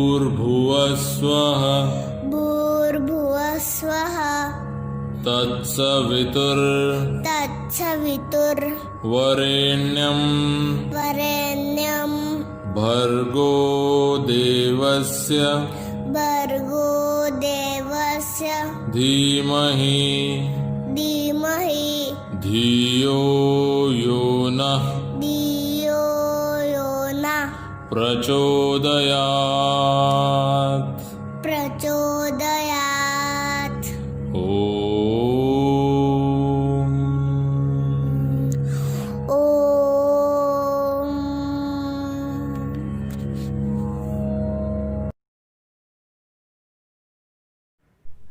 भूर्भुवस्वः भूर्भुवस्वः तत्सवितुर्वरेण्यं भर्गो देवस्य धीमहि धियो यो नः प्रचोदयात्।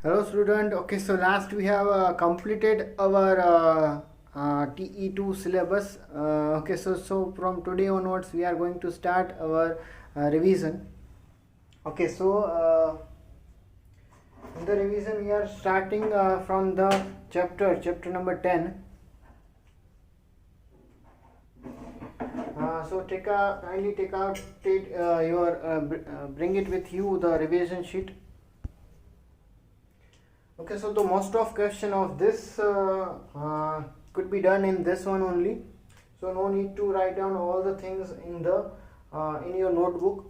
Hello student. Okay, so last we have completed our TE2 syllabus. Okay, so from today onwards we are going to start our revision. Okay, so in the revision we are starting from the chapter number 10. So kindly take out bring it with you, the revision sheet. Okay, so the most of question of this could be done in this one only, so no need to write down all the things in your notebook.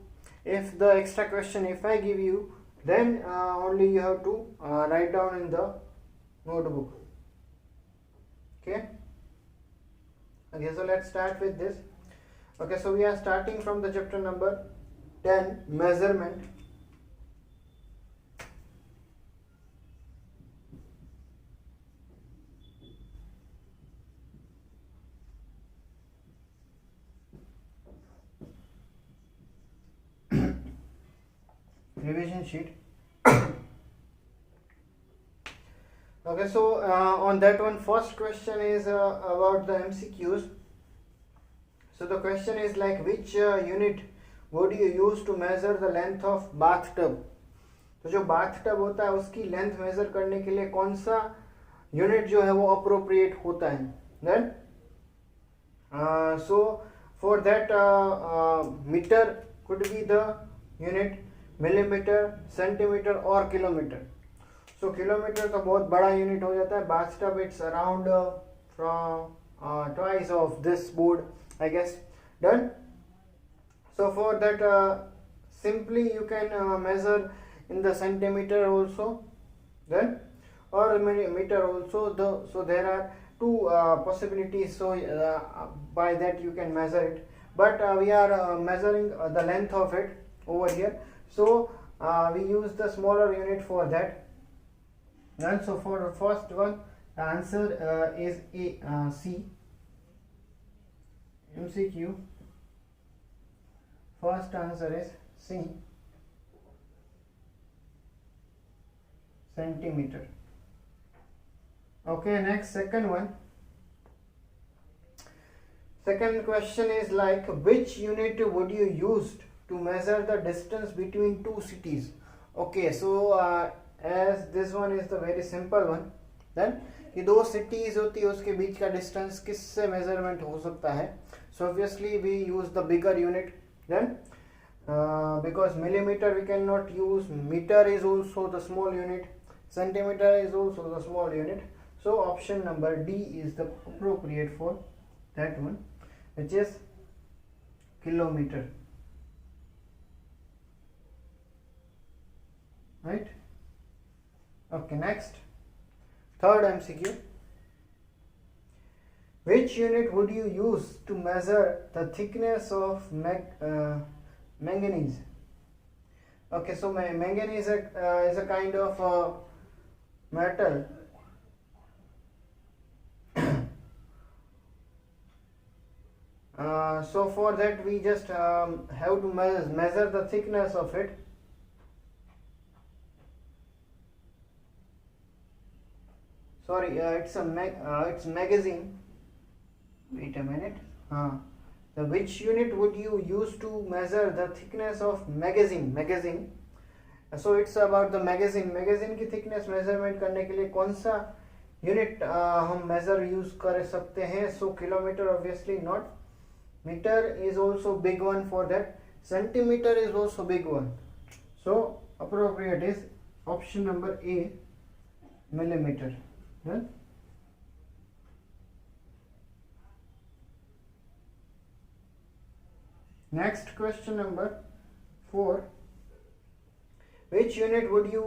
If the extra question if I give you, then only you have to write down in the notebook. Okay, so let's start with this. Okay, so we are starting from the chapter number 10, measurement. Revision sheet. Okay, so on that one, first question is about the MCQs. So the question is like, which unit would you use to measure the length of bathtub? तो जो bathtub होता है उसकी length measure करने के लिए कौन सा unit जो है वो appropriate होता है? Then so for that meter could be the unit, millimeter, centimeter और kilometer. So kilometer तो बहुत बड़ा unit हो जाता है. Bathtub it's around from twice of this board, I guess. Done. So for that simply you can measure in the centimeter also, then or meter also. So there are two possibilities. So by that you can measure it. But we are measuring the length of it over here. So we use the smaller unit for that. And so for the first one, the answer is C. MCQ. First answer is C. Centimeter. Okay, next, second one. Second question is like, which unit would you use to measure the distance between two cities? Okay, so as this one is the very simple one, then कि दो cities होती है उसके बीच का distance किससे measurement हो सकता है? So obviously we use the bigger unit. Then because millimeter we cannot use, meter is also the small unit, centimeter is also the small unit. So option number D is the appropriate for that one, which is kilometer. Right? Okay, next, third MCQ. Which unit would you use to measure the thickness of manganese? Okay, so manganese is a kind of metal. So for that we just have to measure the thickness of it. Sorry, it's magazine. Wait a minute. The which unit would you use to measure the thickness of magazine? So it's about the magazine की thickness measurement करने के लिए कौन सा unit हम major use कर सकते हैं. So kilometre obviously not. Metre is also big one for that. Centimetre is also big one. So appropriate is option number A, millimeter. Then next question number 4. Which unit would you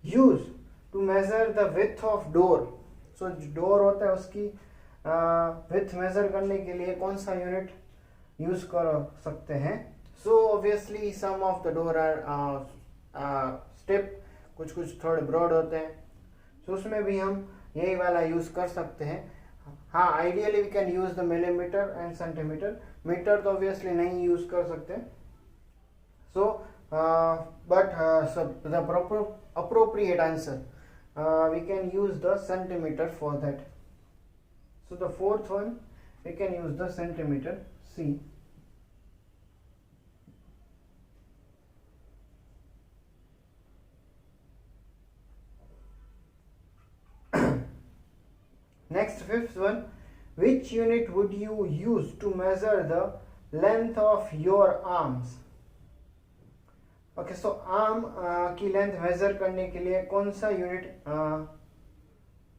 use to measure the width of door? So door होता है उसकी width measure करने के लिए कौन सा unit use कर सकते हैं? So obviously some of the door are step, कुछ थोड़े ब्रॉड होते हैं. So उसमें भी हम यही वाला यूज कर सकते हैं. हाँ, ideally we can use the millimetre and centimetre. Metre तो ऑब्वियसली नहीं यूज कर सकते. So but the appropriate answer, we can use the centimeter for that. So the fourth one, we can use the centimeter, C. Next, fifth one, which unit would you use to measure the length of your arms? Okay, so arm की length major करने के लिए कौन सा unit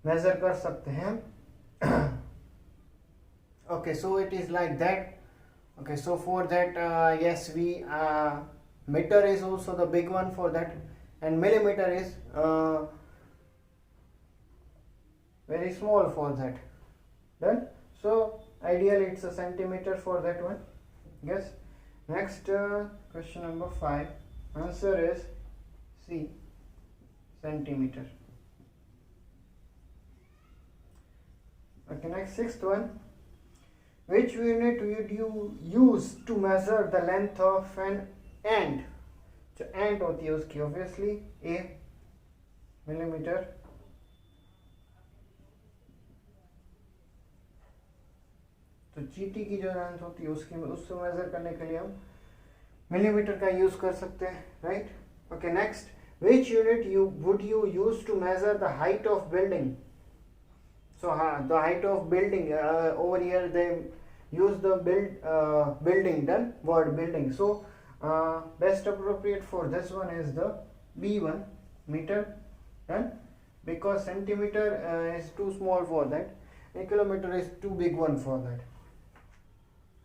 major कर सकते हैं? Okay, so it is like that. Okay, so for that, yes, we meter is also the big one for that, and millimeter is very small for that. Done. So ideally it's a centimeter for that one. Yes. Next, question number 5. Answer is C, centimeter. Okay, next, sixth one. Which unit would you use to measure the length of an ant? जो ant होती है उसकी obviously A, millimeter. तो चींटी की जो length होती है उसको मेजर करने के लिए हम मिलीमीटर का यूज कर सकते हैं, right? Okay, next, which unit would you use to measure the height of building? So the height of building, over here they use the building, done, word building. So best appropriate for this one is the B1, metre, done, because centimeter is too small for that, and kilometer is too big one for that.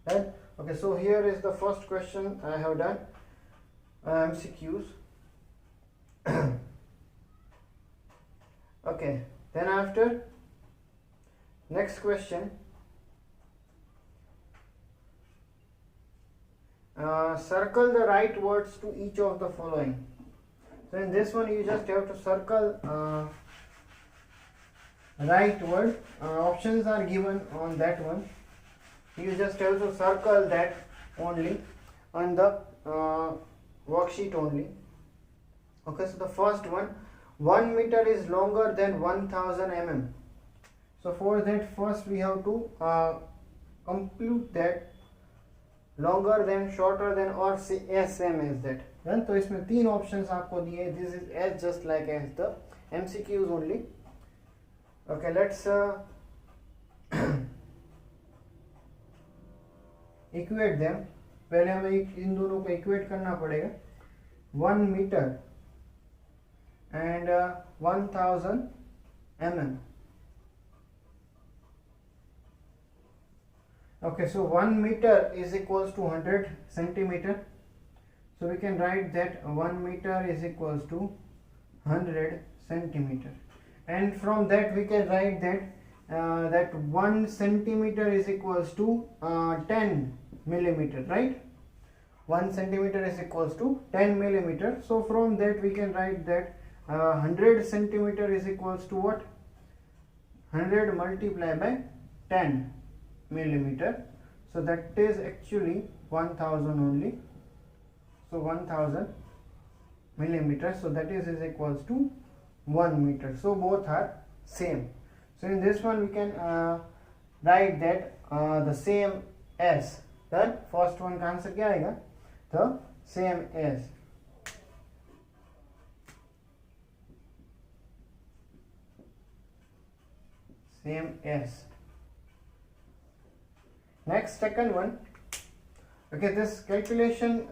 Right? Okay, so here is the first question I have done, MCQs. Okay, then after, next question, circle the right words to each of the following. So in this one you just have to circle right word. Options are given on that one. You just have to circle that only on the worksheet only. Okay, so the first one, 1 meter is longer than 1000 mm. So for that, first we have to compute that longer than, shorter than, or same as that. Then तो इसमें 3 options आपको दिए. This is as just like as the MCQs only. Okay, let's equate them. पहले हमें इन दोनों को equate करना पड़ेगा. 1 metre and 1000 mm. Okay, so 1 meter is equals to 100 centimeter. So we can write that 1 meter is equals to 100 centimeter. And from that we can write that 1 centimeter is equals to 10 millimeter, right? 1 centimeter is equals to 10 millimeter. So from that we can write that 100 centimeter is equals to what? 100 multiplied by 10 millimeter. So that is actually 1000 only. So 1000 millimeter. So that is equals to 1 meter. So both are same. So in this one we can write that the same as. Then first one का answer क्या आएगा? The same as. same as. Next, second one. Okay, this calculation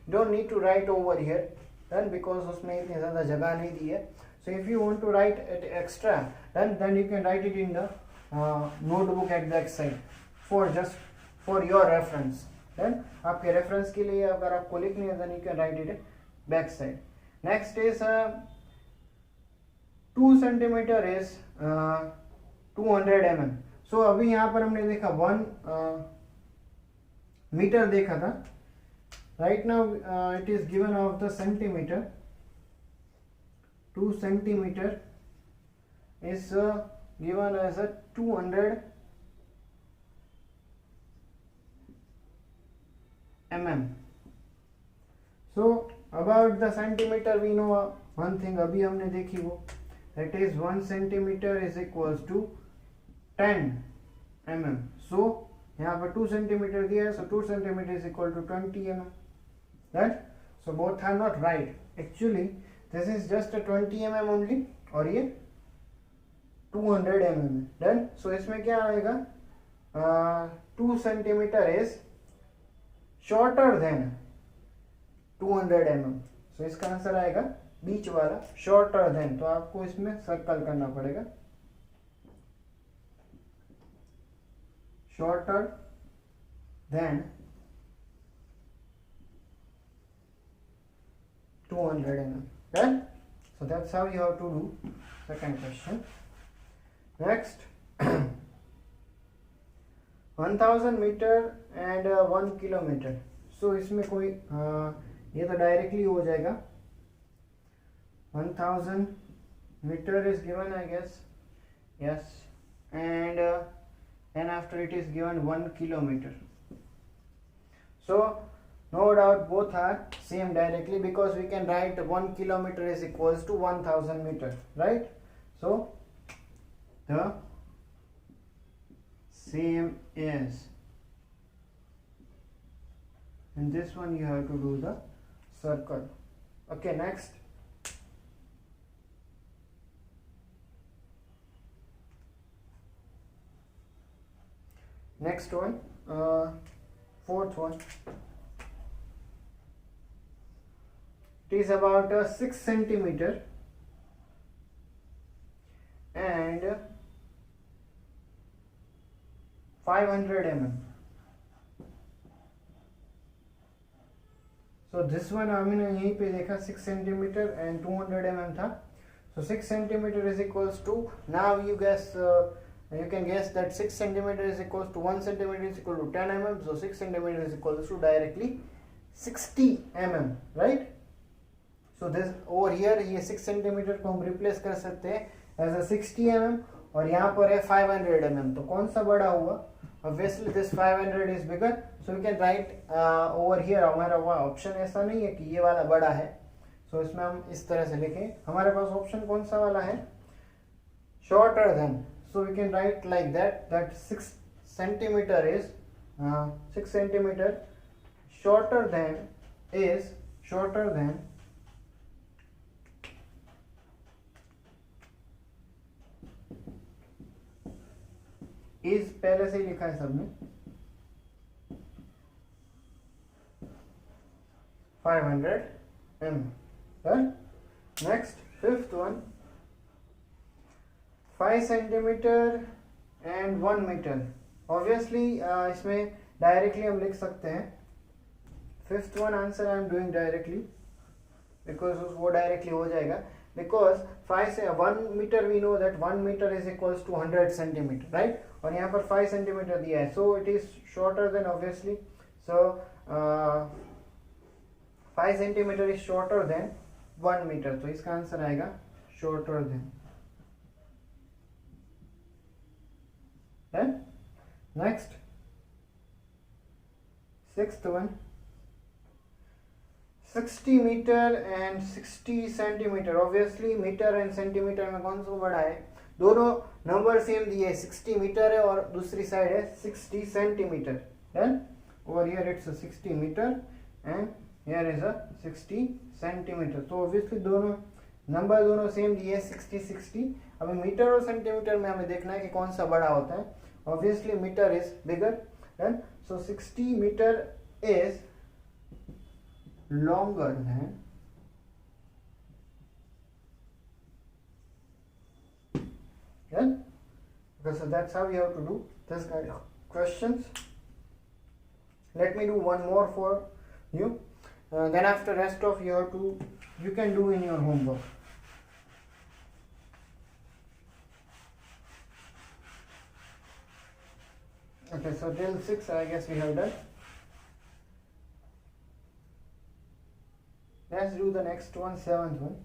don't need to write over here, then because उसमें इतनी ज़्यादा जगह नहीं दी है. So if you want to write it extra, then you can write it in the notebook at the side for just for your reference. Then आपके reference के लिए अगर आपको लिखनी है, then you can write it back side. Next is 2 centimeter is 200 mm. So अभी यहाँ पर हमने देखा 1 मीटर देखा था. Right now it is given of the centimeter. 2 centimeter is given as a 200 mm. So about the centimeter we know one thing, अभी हमने देखी वो, that is 1 centimeter is equals to 10 mm. So यहाँ पर 2 centimeter दिया है, so 2 centimeter is equal to 20 mm. Right? So both are not right. Actually this is just a 20 mm only और ये 200 mm. Then so इसमें क्या आएगा, 2 centimeter is shorter than 200 mm. So इसका आंसर आएगा बीच वाला shorter than. तो आपको इसमें सर्कल करना पड़ेगा shorter than 200 mm. Right? So that's how you have to do second question. Next 1000 meter and 1 kilometer. So इसमें कोई ये तो डायरेक्टली हो जाएगा. 1000 meter is given, I guess. Yes. And after it is given 1 kilometer. So no doubt both are same directly, because we can write 1 kilometer is equals to 1000 meter, right? So the same is, and this one you have to do the circle. Okay, next. Next one, fourth one. It is about 6 centimeter and 500 mm. So this one हमने यहीं पे देखा 6 centimeter and 200 mm था. So 6 centimeter is equals to, now you guess you can guess that 6 centimeter is equals to 1 centimeter is equal to 10 mm. So 6 centimeter is equals to directly 60 mm, right? So this over here ये 6 centimeter को हम replace कर सकते हैं as a 60 mm और यहाँ पर है 500 mm. तो कौन सा बड़ा हुआ? Obviously this 500 is bigger, so we can write over here. हमारा ऑप्शन ऐसा नहीं है कि ये वाला बड़ा है, so इसमें हम इस तरह से लिखें. हमारे पास ऑप्शन कौन सा वाला है? Shorter than. So we can write like that 6 centimeter is 6 centimeter shorter than is shorter than is पहले से ही लिखा है सबने 500 mm. Right? Next, fifth one, 5 centimeter and 1 meter. Obviously इसमें directly हम लिख सकते हैं. Fifth one answer I am doing directly because वो directly हो जाएगा. Because 5 से 1 meter we know that 1 meter is equals to 100 centimeter, right? और यहाँ पर 5 centimeter दिया है, so it is shorter than obviously. So 5 centimeter is shorter than 1 meter. तो इसका आंसर आएगा shorter than. Then next, sixth one, 60 meter and 60 centimeter. Obviously meter and centimeter में कौन सा बड़ा है? दोनों नंबर सेम दिए है, 60 मीटर है और दूसरी साइड है 60 centimetre. Then over here it's a 60 meter and here is a 60 centimeter. So obviously दोनों नंबर दोनों सेम दिए 60-60। अभी मीटर और सेंटीमीटर में हमें देखना है कि कौन सा बड़ा होता है। Obviously metre is bigger, then so 60 metre is longer than okay, so that's how you have to do this kind of questions. Let me do one more for you, then after rest of you can do in your homework. Okay, so till 6 I guess we have done. Let's do the next one, 7th one.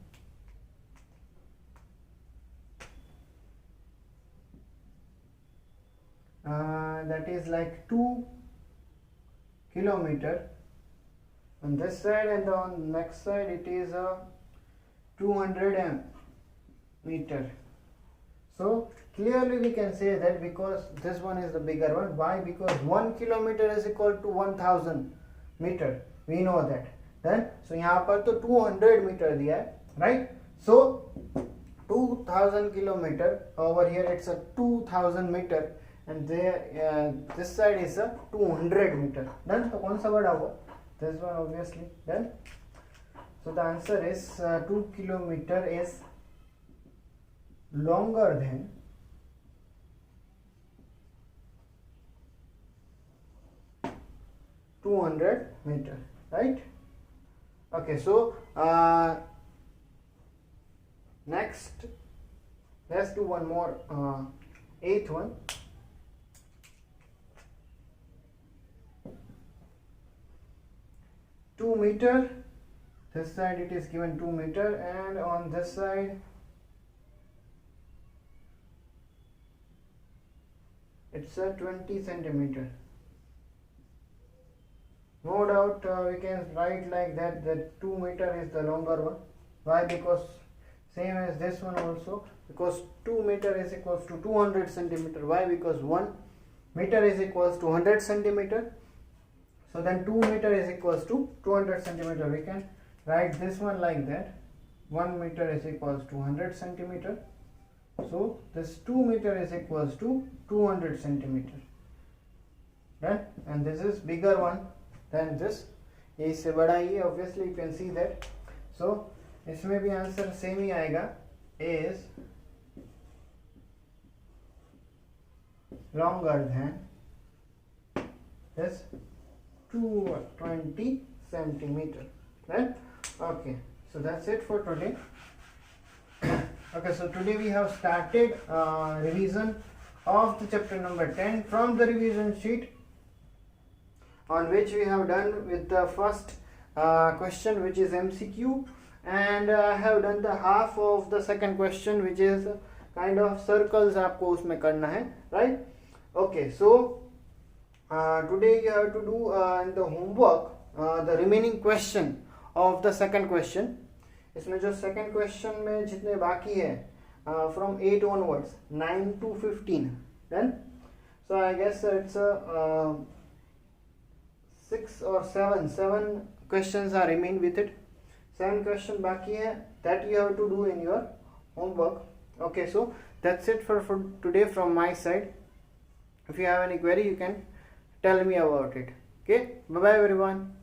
That is like 2 kilometer on this side, and on next side it is a 200 meter. So clearly we can say that because this one is the bigger one. Why? Because 1 kilometer is equal to 1000 meter. We know that. Then so यहाँ पर तो 200 metre दिया है, right? So 2000 kilometer, over here it's a 2000 meter, and there this side is a 200 meter. Then तो कौन सा बड़ा हुआ? This one obviously. Then so the answer is 2 kilometer is longer than 200 meter, right? Okay, so next let's do one more, 8th one. Two meter, this side it is given 2 meter, and on this side it's a 20 centimeter. No doubt we can write like that 2 meter is the longer one. Why? Because same as this one also, because 2 meter is equals to 200 centimeter. Why? Because 1 meter is equals to 100 centimeter. So then 2 meter is equals to 200 centimeter. We can write this one like that. 1 meter is equals to 100 centimeter. So this 2 meter is equals to 200 centimeter. Right? And this is bigger one than this. ये इससे बड़ा ही है, obviously you can see that. So इसमें भी answer same ही आएगा, is longer than this 220 centimeter, right? Okay, so that's it for today. Okay, so today we have started revision of the chapter number 10 from the revision sheet, on which we have done with the first question, which is MCQ, and I have done the half of the second question, which is kind of circles आपको उसमें करना है, right? Okay, so today you have to do in the homework the remaining question of the second question. इसमें जो second question में जितने बाकी है from 8 onwards, 9 to 15, then so I guess it's a 6 or 7 questions are remain with it. 7 question बाकी है, that you have to do in your homework. Okay, so that's it for today from my side. If you have any query, you can tell me about it. Okay, bye bye everyone.